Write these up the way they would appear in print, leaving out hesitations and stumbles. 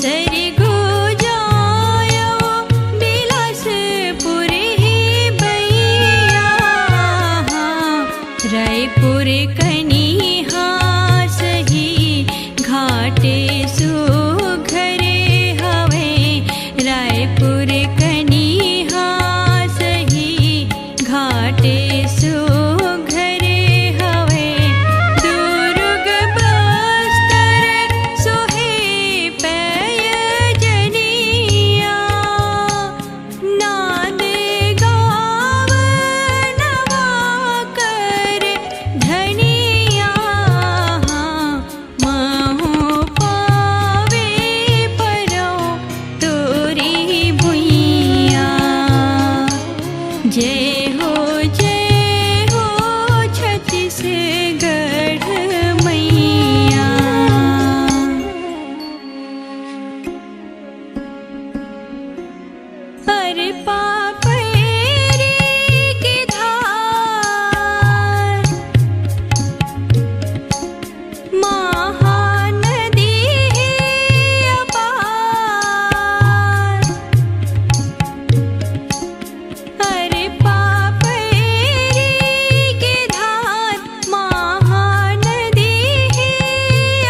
सरगु जायो बिलासपुर ही बैया, रायपुर कनिहा सही घाटे सुघरे हवे, रायपुर कनिहा सही घाटे सुघरे हवे। दुर्ग बस्तर सोहे पैजनिया, नाद गाव नवा कर धनिया, महु पावे परो तोरी भुइया। जय हो छत्तीसगढ़ मैया। अरे पापरी की धार महानदी अपार, अरे पापरी की धार महानदी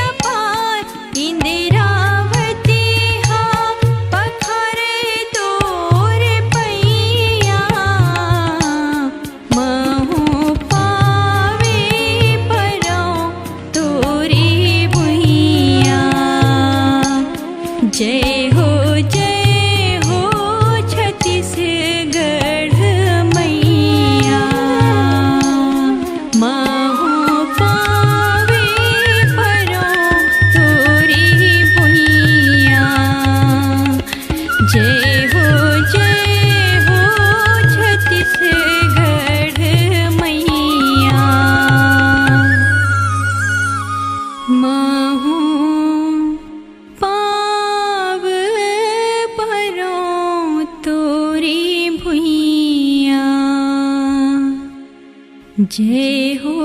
अपार। इंदिरावती हा पखरे तोर पैया, महु पावे परो तोरी भुइया। जय हो छत्तीसगढ़ मैया, महु पावे परो तोरी भुइया। जय हो छत्तीसगढ़ मैया, महु पाव परो तोरी भुइया। जय हो